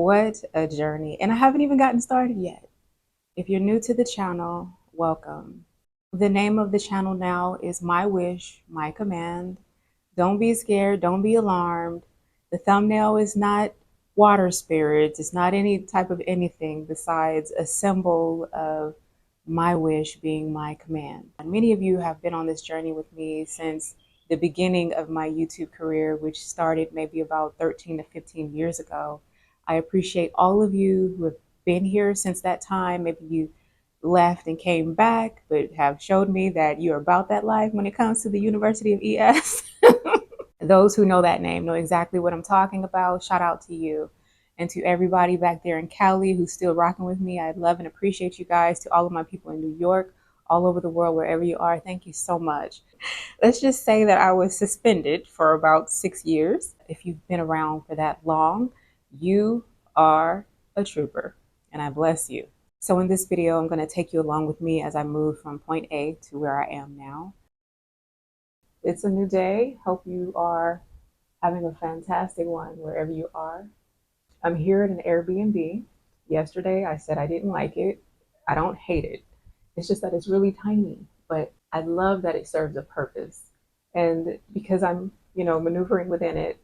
What a journey. And I haven't even gotten started yet. If you're new to the channel, welcome. The name of the channel now is My Wish, My Command. Don't be scared, don't be alarmed. The thumbnail is not water spirits, it's not any type of anything besides a symbol of my wish being my command. And many of you have been on this journey with me since the beginning of my YouTube career, which started maybe about 13 to 15 years ago. I appreciate all of you who have been here since that time. Maybe you left and came back, but have showed me that you're about that life when it comes to the University of ES. Those who know that name know exactly what I'm talking about. Shout out to you. And to everybody back there in Cali who's still rocking with me, I love and appreciate you guys. To all of my people in New York, all over the world, wherever you are, thank you so much. Let's just say that I was suspended for about 6 years. If you've been around for that long, you are a trooper, and I bless you. So in this video, I'm going to take you along with me as I move from point A to where I am now. It's a new day. Hope you are having a fantastic one wherever you are. I'm here at an Airbnb. Yesterday, I said I didn't like it. I don't hate it. It's just that it's really tiny, but I love that it serves a purpose. And because I'm, maneuvering within it,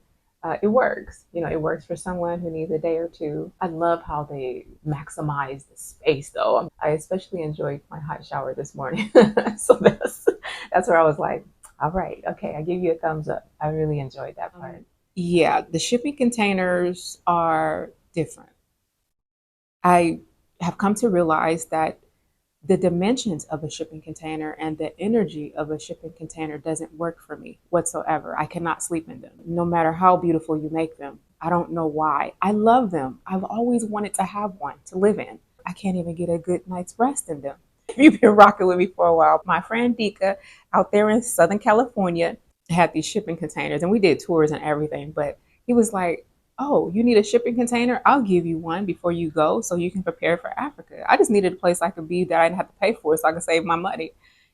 it works. It works for someone who needs a day or two. I love how they maximize the space, though. I especially enjoyed my hot shower this morning. So that's where I was like, all right, okay, I give you a thumbs up. I really enjoyed that part. Yeah, the shipping containers are different. I have come to realize that the dimensions of a shipping container and the energy of a shipping container doesn't work for me whatsoever. I cannot sleep in them, no matter how beautiful you make them. I don't know why. I love them. I've always wanted to have one to live in. I can't even get a good night's rest in them. If you've been rocking with me for a while, my friend Dika out there in Southern California had these shipping containers, and we did tours and everything, but he was like, oh, you need a shipping container? I'll give you one before you go so you can prepare for Africa. I just needed a place I could be that I didn't have to pay for so I could save my money.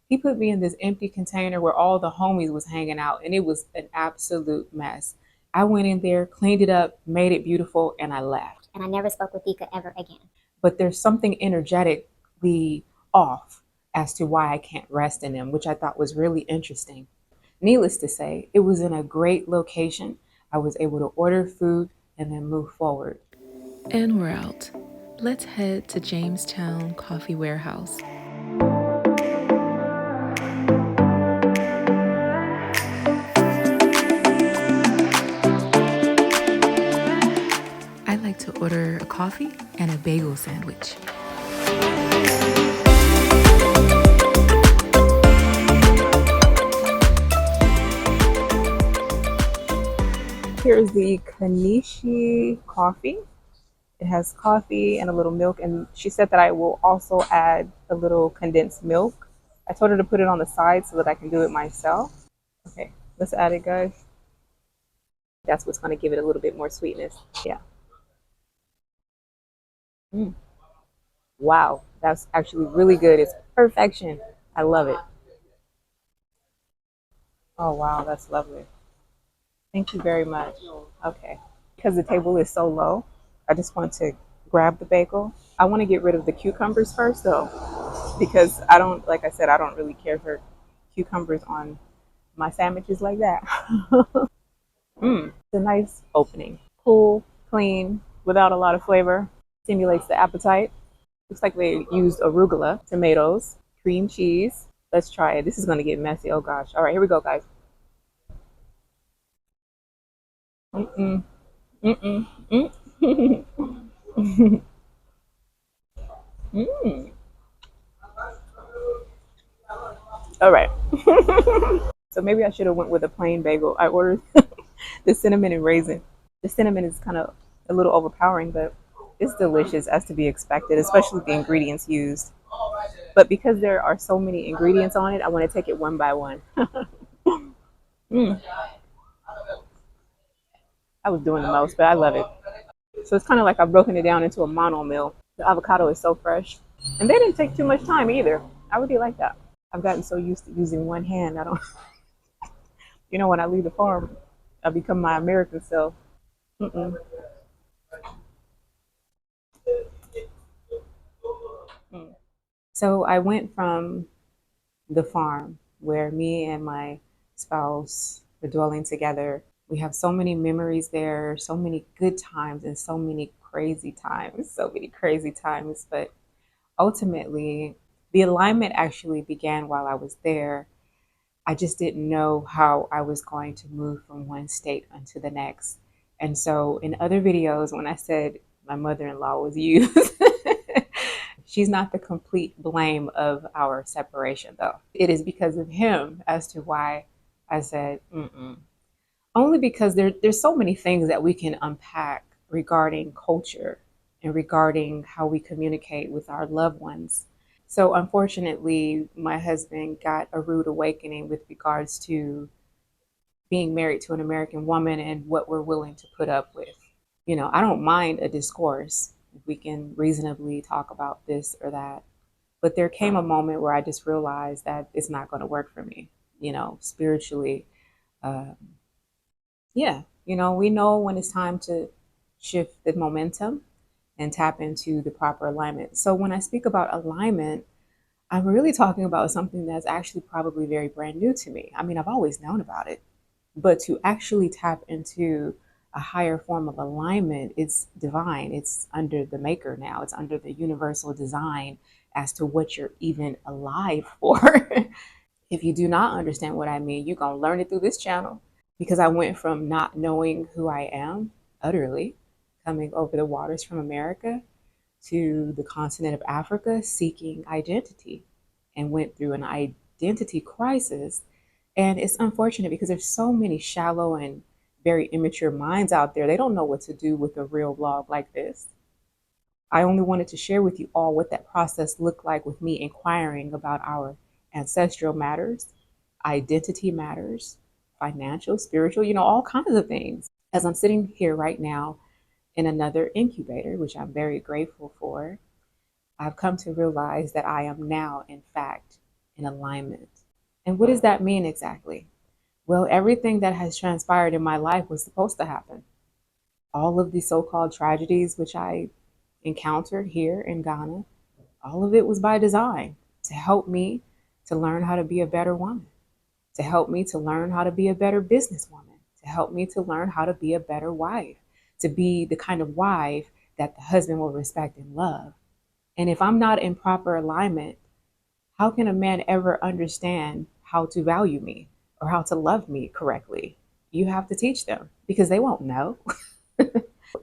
He put me in this empty container where all the homies was hanging out, and it was an absolute mess. I went in there, cleaned it up, made it beautiful, and I left. And I never spoke with Dika ever again. But there's something energetically off as to why I can't rest in them, which I thought was really interesting. Needless to say, it was in a great location. I was able to order food and then move forward. And we're out. Let's head to Jamestown Coffee Warehouse. I like to order a coffee and a bagel sandwich. Here's the Kanishi coffee. It has coffee and a little milk, and she said that I will also add a little condensed milk. I told her to put it on the side so that I can do it myself. Okay, let's add it, guys. That's what's going to give it a little bit more sweetness. Yeah. Wow, that's actually really good. It's perfection. I love it. Oh, wow, that's lovely. Thank you very much. Okay. Because the table is so low, I just want to grab the bagel. I want to get rid of the cucumbers first, though, because I don't, like I said, I don't really care for cucumbers on my sandwiches like that. It's a nice opening. Cool, clean, without a lot of flavor. Stimulates the appetite. Looks like they used arugula, tomatoes, cream cheese. Let's try it. This is going to get messy. Oh, gosh. All right, here we go, guys. Mm-mm. Mm-mm. Mm. Mm. All right. So maybe I should have went with a plain bagel. I ordered the cinnamon and raisin. The cinnamon is kind of a little overpowering, but it's delicious as to be expected, especially the ingredients used. But because there are so many ingredients on it, I want to take it one by one. I was doing the most, but I love it. So it's kind of like I've broken it down into a mono meal. The avocado is so fresh. And they didn't take too much time either. I really like that. I've gotten so used to using one hand. I don't, when I leave the farm, I become my American self. Mm-mm. So I went from the farm where me and my spouse were dwelling together. We have so many memories there, so many good times and so many crazy times, so many crazy times. But ultimately, the alignment actually began while I was there. I just didn't know how I was going to move from one state onto the next. And so in other videos, when I said my mother-in-law was used, she's not the complete blame of our separation, though. It is because of him as to why I said, mm-mm. Only because there's so many things that we can unpack regarding culture and regarding how we communicate with our loved ones. So unfortunately, my husband got a rude awakening with regards to being married to an American woman and what we're willing to put up with. You know, I don't mind a discourse if we can reasonably talk about this or that. But there came a moment where I just realized that it's not going to work for me, you know, spiritually. Um, yeah, you know, we know when it's time to shift the momentum and tap into the proper alignment. So when I speak about alignment, I'm really talking about something that's actually probably very brand new to me. I mean, I've always known about it, but to actually tap into a higher form of alignment, it's divine. It's under the maker now. It's under the universal design as to what you're even alive for. If you do not understand what I mean, you're going to learn it through this channel, because I went from not knowing who I am utterly, coming over the waters from America to the continent of Africa seeking identity, and went through an identity crisis. And it's unfortunate because there's so many shallow and very immature minds out there. They don't know what to do with a real vlog like this. I only wanted to share with you all what that process looked like with me inquiring about our ancestral matters, identity matters, financial, spiritual, you know, all kinds of things. As I'm sitting here right now in another incubator, which I'm very grateful for, I've come to realize that I am now, in fact, in alignment. And what does that mean exactly? Well, everything that has transpired in my life was supposed to happen. All of the so-called tragedies which I encountered here in Ghana, all of it was by design to help me to learn how to be a better woman, to help me to learn how to be a better businesswoman, to help me to learn how to be a better wife, to be the kind of wife that the husband will respect and love. And if I'm not in proper alignment, how can a man ever understand how to value me or how to love me correctly? You have to teach them because they won't know.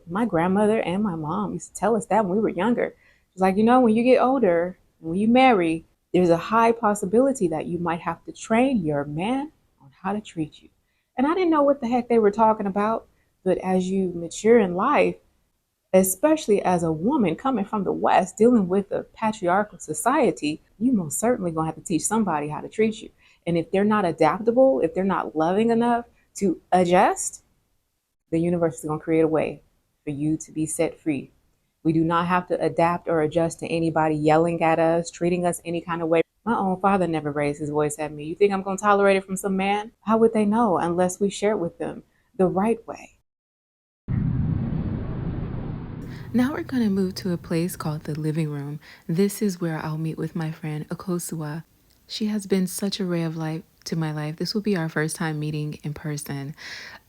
My grandmother and my mom used to tell us that when we were younger. It's like, you know, when you get older, when you marry, there's a high possibility that you might have to train your man on how to treat you. And I didn't know what the heck they were talking about. But as you mature in life, especially as a woman coming from the West, dealing with a patriarchal society, you most certainly gonna have to teach somebody how to treat you. And if they're not adaptable, if they're not loving enough to adjust, the universe is gonna create a way for you to be set free. We do not have to adapt or adjust to anybody yelling at us, treating us any kind of way. My own father never raised his voice at me. You think I'm gonna tolerate it from some man? How would they know unless we share it with them the right way? Now we're going to move to a place called the living room. This is where I'll meet with my friend Akosua. She has been such a ray of light to my life. This will be our first time meeting in person.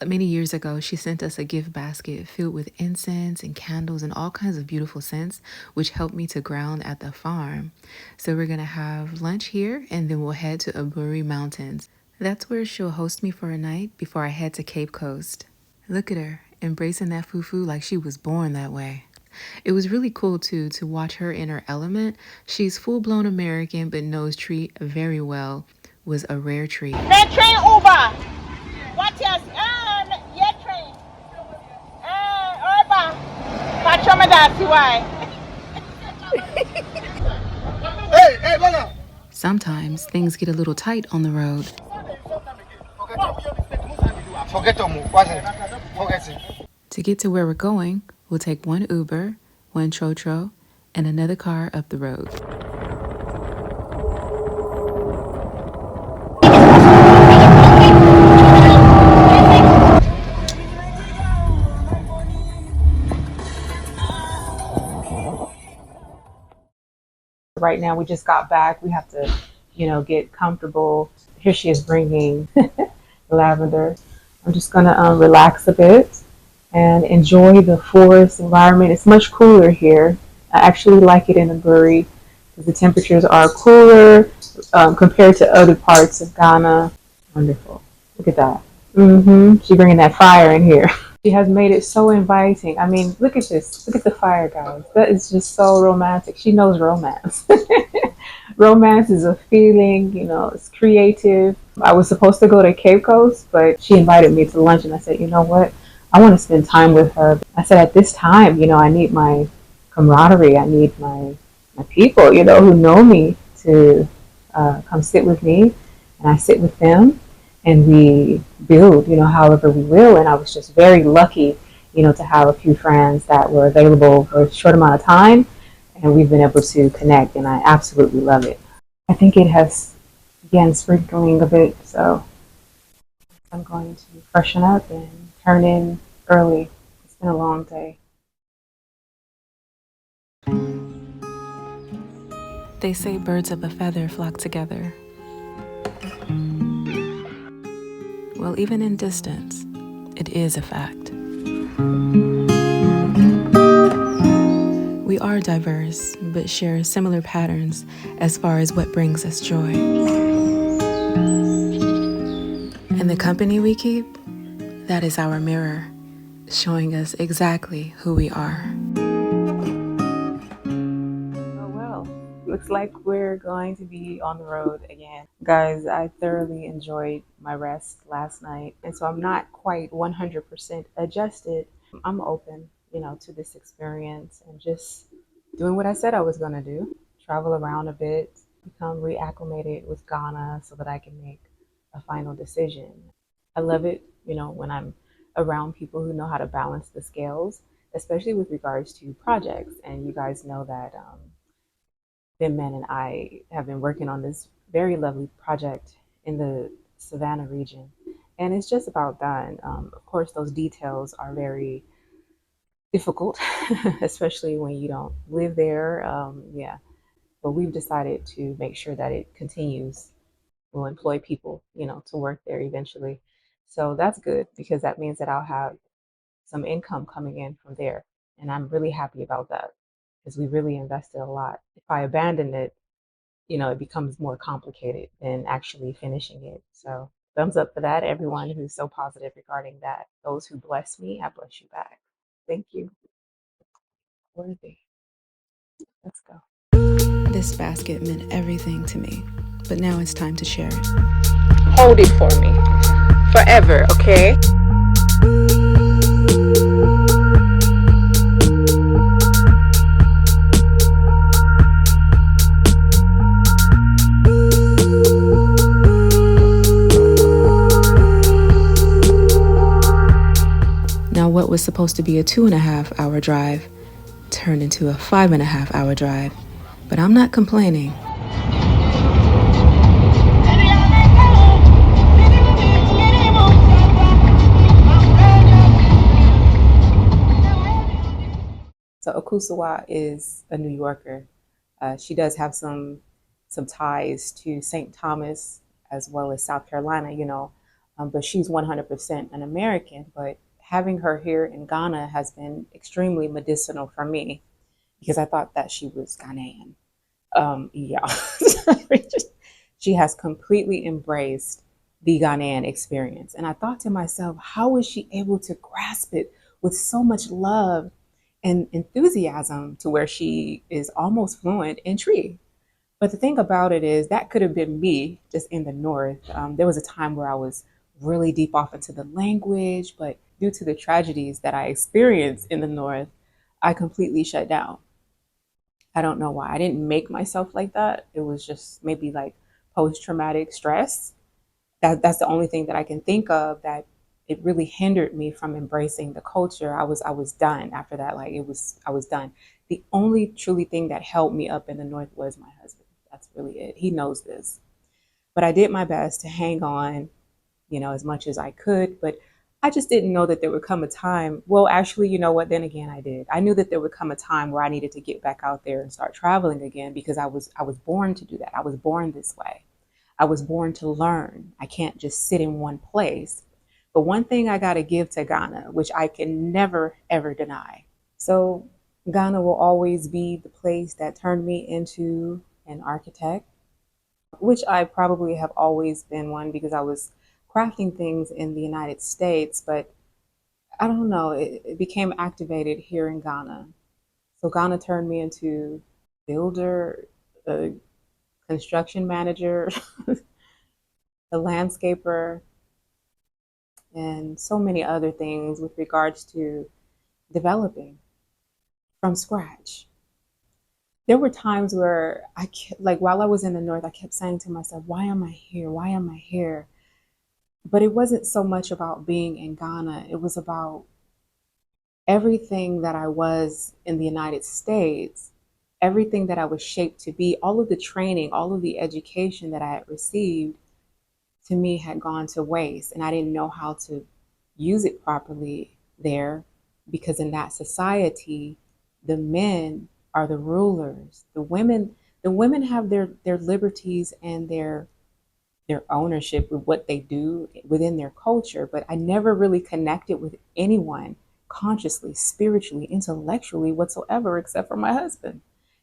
Many years ago, she sent us a gift basket filled with incense and candles and all kinds of beautiful scents, which helped me to ground at the farm. So we're going to have lunch here and then we'll head to Aburi Mountains. That's where she'll host me for a night before I head to Cape Coast. Look at her, embracing that fufu like she was born that way. It was really cool too to watch her in her element. She's full-blown American but knows treat very well. Was a rare treat. The train Uber. What else? Yeah, train. Uber. Patron, that's why. Hey, Lola. Sometimes things get a little tight on the road. Forget it. To get to where we're going, we'll take one Uber, one Trotro, and another car up the road. Right now, we just got back. We have to, get comfortable. Here she is bringing lavender. I'm just gonna relax a bit and enjoy the forest environment. It's much cooler here. I actually like it in ABURI because the temperatures are cooler compared to other parts of Ghana. Wonderful. Look at that. She's bringing that fire in here. She has made it so inviting. I mean, look at this. Look at the fire, guys. That is just so romantic. She knows romance. Romance is a feeling, it's creative. I was supposed to go to Cape Coast, but she invited me to lunch, and I said, you know what? I want to spend time with her. I said, at this time, I need my camaraderie. I need my people, who know me to come sit with me, and I sit with them, and we build, however we will. And I was just very lucky, to have a few friends that were available for a short amount of time, and we've been able to connect, and I absolutely love it. I think it has began sprinkling a bit, so I'm going to freshen up and turn in early. It's been a long day. They say birds of a feather flock together. Well, even in distance, it is a fact. We are diverse, but share similar patterns as far as what brings us joy. And the company we keep, that is our mirror, showing us exactly who we are. Oh well, looks like we're going to be on the road again. Guys, I thoroughly enjoyed my rest last night, and so I'm not quite 100% adjusted. I'm open, to this experience and just doing what I said I was going to do, travel around a bit, become reacclimated with Ghana so that I can make a final decision. I love it, when I'm around people who know how to balance the scales, especially with regards to projects. And you guys know that Ben Men and I have been working on this very lovely project in the Savannah region. And it's just about done. Of course, those details are very difficult, especially when you don't live there. Yeah, but we've decided to make sure that it continues. We'll employ people, to work there eventually. So that's good because that means that I'll have some income coming in from there. And I'm really happy about that because we really invested a lot. If I abandon it, it becomes more complicated than actually finishing it. So thumbs up for that, everyone who's so positive regarding that. Those who bless me, I bless you back. Thank you. Worthy. Let's go. This basket meant everything to me, but now it's time to share it. Hold it for me forever, okay? Now, what was supposed to be a 2.5 hour drive turned into a 5.5 hour drive, but I'm not complaining. So Okusawa is a New Yorker. She does have some ties to St. Thomas as well as South Carolina, but she's 100% an American. But having her here in Ghana has been extremely medicinal for me because I thought that she was Ghanaian. Yeah, she has completely embraced the Ghanaian experience, and I thought to myself, how is she able to grasp it with so much love and enthusiasm to where she is almost fluent in Tree? But the thing about it is that could have been me just in the north. There was a time where I was really deep off into the language, but due to the tragedies that I experienced in the north, I completely shut down. I don't know why. I didn't make myself like that. It was just maybe like post traumatic stress. That's the only thing that I can think of that it really hindered me from embracing the culture. I was done after that. Like I was done. The only truly thing that held me up in the north was my husband. That's really it. He knows this. But I did my best to hang on, as much as I could. But I just didn't know that there would come a time. Well, actually, you know what? Then again, I did. I knew that there would come a time where I needed to get back out there and start traveling again because I was born to do that. I was born this way. I was born to learn. I can't just sit in one place. But one thing I got to give to Ghana, which I can never ever deny. So Ghana will always be the place that turned me into an architect, which I probably have always been one because I was crafting things in the United States, but I don't know, it became activated here in Ghana. So Ghana turned me into builder, a construction manager, a landscaper, and so many other things with regards to developing from scratch. There were times where like while I was in the North, I kept saying to myself, why am I here? Why am I here? But it wasn't so much about being in Ghana. It was about everything that I was in the United States, everything that I was shaped to be, all of the training, all of the education that I had received to me had gone to waste. And I didn't know how to use it properly there because in that society, the men are the rulers. The women have their liberties and their ownership with what they do within their culture, but I never really connected with anyone consciously, spiritually, intellectually whatsoever, except for my husband.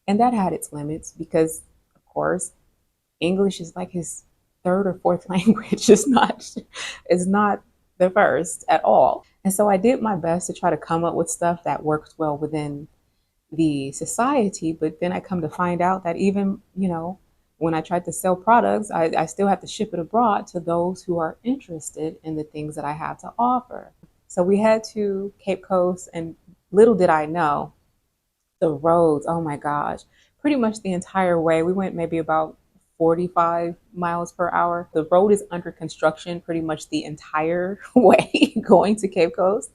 And that had its limits because, of course, English is like his third or fourth language. It's not the first at all. And so I did my best to try to come up with stuff that works well within the society, but then I come to find out that even, when I tried to sell products, I still have to ship it abroad to those who are interested in the things that I have to offer. So we head to Cape Coast, and little did I know the roads, oh my gosh, pretty much the entire way. We went maybe about 45 miles per hour. The road is under construction pretty much the entire way going to Cape Coast.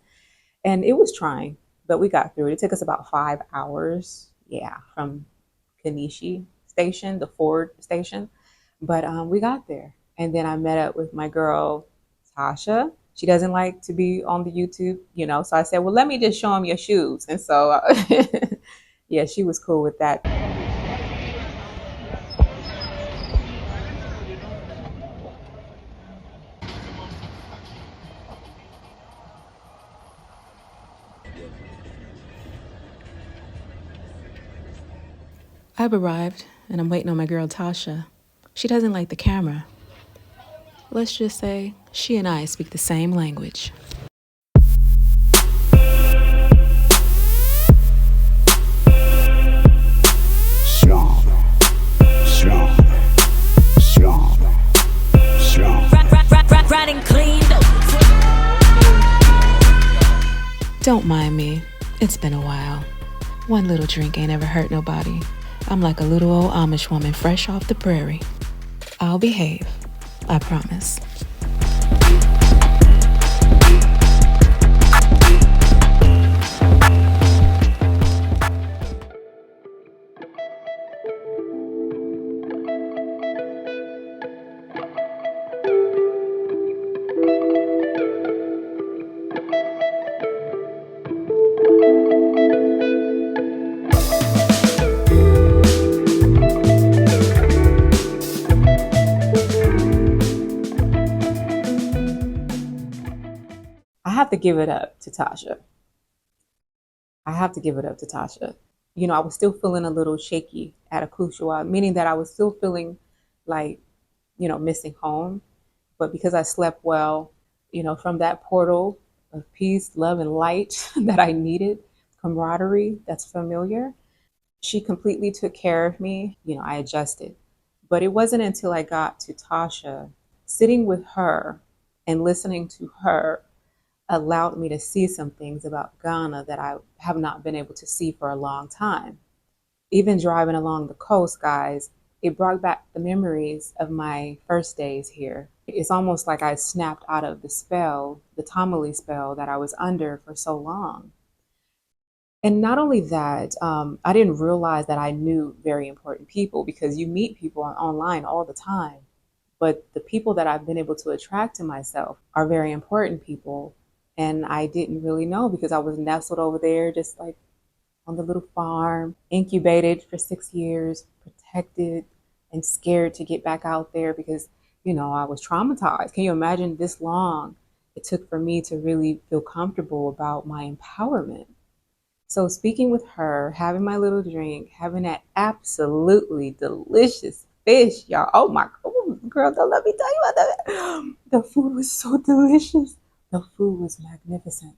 And it was trying, but we got through it. It took us about 5 hours, yeah, from Kanishi station, the Ford station. But we got there. And then I met up with my girl, Tasha. She doesn't like to be on the YouTube, So I said, well, let me just show him your shoes. And so, yeah, she was cool with that. I've arrived and I'm waiting on my girl Tasha. She doesn't like the camera. Let's just say she and I speak the same language. Riding clean. Don't mind me. It's been a while. One little drink ain't ever hurt nobody. I'm like a little old Amish woman fresh off the prairie. I'll behave. I promise. I have to give it up to Tasha. I have to give it up to Tasha. I was still feeling a little shaky at Akushua, meaning that I was still feeling like, missing home. But because I slept well, from that portal of peace, love, and light that I needed, camaraderie that's familiar, she completely took care of me. I adjusted. But it wasn't until I got to Tasha, sitting with her and listening to her allowed me to see some things about Ghana that I have not been able to see for a long time. Even driving along the coast, guys, it brought back the memories of my first days here. It's almost like I snapped out of the spell, the Tamale spell that I was under for so long. And not only that, I didn't realize that I knew very important people because you meet people online all the time. But the people that I've been able to attract to myself are very important people And I didn't really know because I was nestled over there, just like on the little farm, incubated for 6 years, protected and scared to get back out there because, I was traumatized. Can you imagine this long it took for me to really feel comfortable about my empowerment? So, speaking with her, having my little drink, having that absolutely delicious fish, y'all. Oh my, oh, girl, don't let me tell you about that. The food was so delicious. The food was magnificent.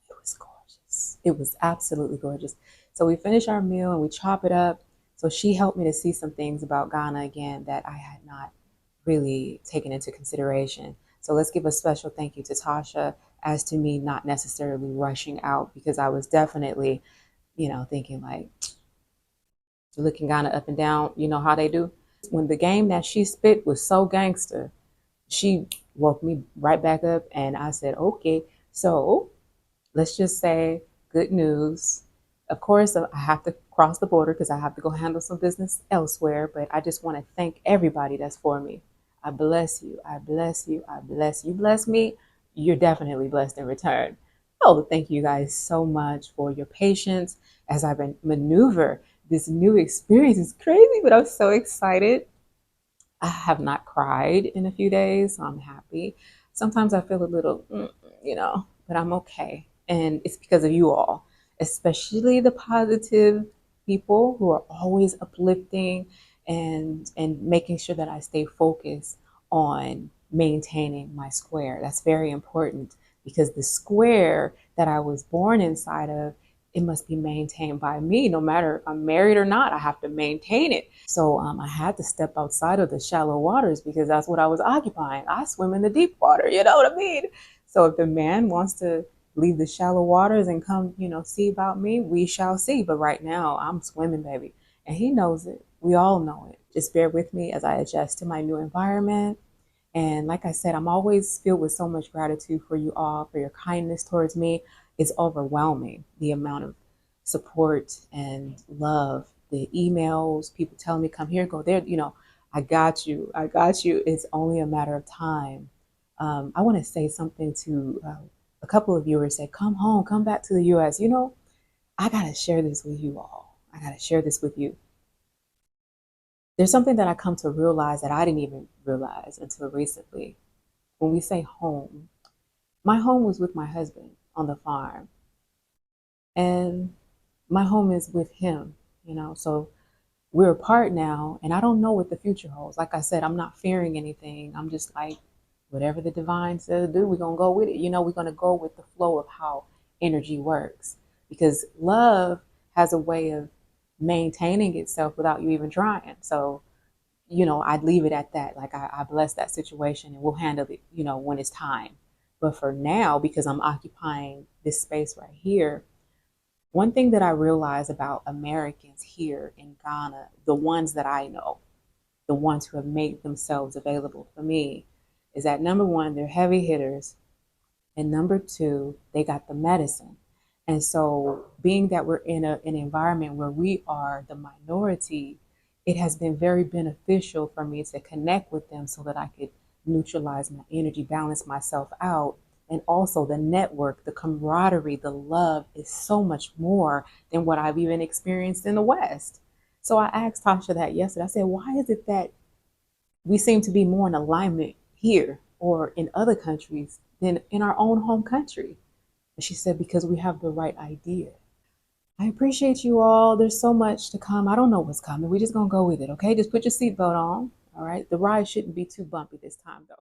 It was gorgeous. It was absolutely gorgeous. So we finish our meal and we chop it up. So she helped me to see some things about Ghana again that I had not really taken into consideration. So let's give a special thank you to Tasha as to me not necessarily rushing out because I was definitely, thinking like looking Ghana up and down, you know how they do. When the game that she spit was so gangster, she woke me right back up and I said, okay, so let's just say good news. Of course, I have to cross the border because I have to go handle some business elsewhere, but I just want to thank everybody that's for me. I bless you. I bless you. I bless you. Bless me. You're definitely blessed in return. Oh, thank you guys so much for your patience as I maneuver this new experience. It's crazy, but I'm so excited. I have not cried in a few days, so I'm happy. Sometimes I feel a little, but I'm okay. And it's because of you all, especially the positive people who are always uplifting and making sure that I stay focused on maintaining my square. That's very important because the square that I was born inside of, it must be maintained by me. No matter if I'm married or not, I have to maintain it. So I had to step outside of the shallow waters because that's what I was occupying. I swim in the deep water, you know what I mean? So if the man wants to leave the shallow waters and come, see about me, we shall see. But right now, I'm swimming, baby. And he knows it. We all know it. Just bear with me as I adjust to my new environment. And like I said, I'm always filled with so much gratitude for you all, for your kindness towards me. It's overwhelming, the amount of support and love, the emails, people telling me, come here, go there. I got you. I got you. It's only a matter of time. I want to say something to a couple of viewers said, come home, come back to the US. I got to share this with you all. I got to share this with you. There's something that I come to realize that I didn't even realize until recently. When we say home, my home was with my husband on the farm, and my home is with him, So we're apart now, and I don't know what the future holds. Like I said, I'm not fearing anything. I'm just like, whatever the divine says to do, we're going to go with it. We're going to go with the flow of how energy works because love has a way of maintaining itself without you even trying. So I'd leave it at that. Like I bless that situation and we'll handle it, when it's time. But for now, because I'm occupying this space right here, one thing that I realize about Americans here in Ghana, the ones that I know, the ones who have made themselves available for me, is that number one, they're heavy hitters. And number two, they got the medicine. And so, being that we're in an environment where we are the minority, it has been very beneficial for me to connect with them so that I could neutralize my energy, balance myself out. And also, the network, the camaraderie, the love is so much more than what I've even experienced in the West. So, I asked Tasha that yesterday. I said, why is it that we seem to be more in alignment here or in other countries than in our own home country? And she said, because we have the right idea. I appreciate you all. There's so much to come. I don't know what's coming. We're just going to go with it, okay? Just put your seatbelt on, all right? The ride shouldn't be too bumpy this time, though.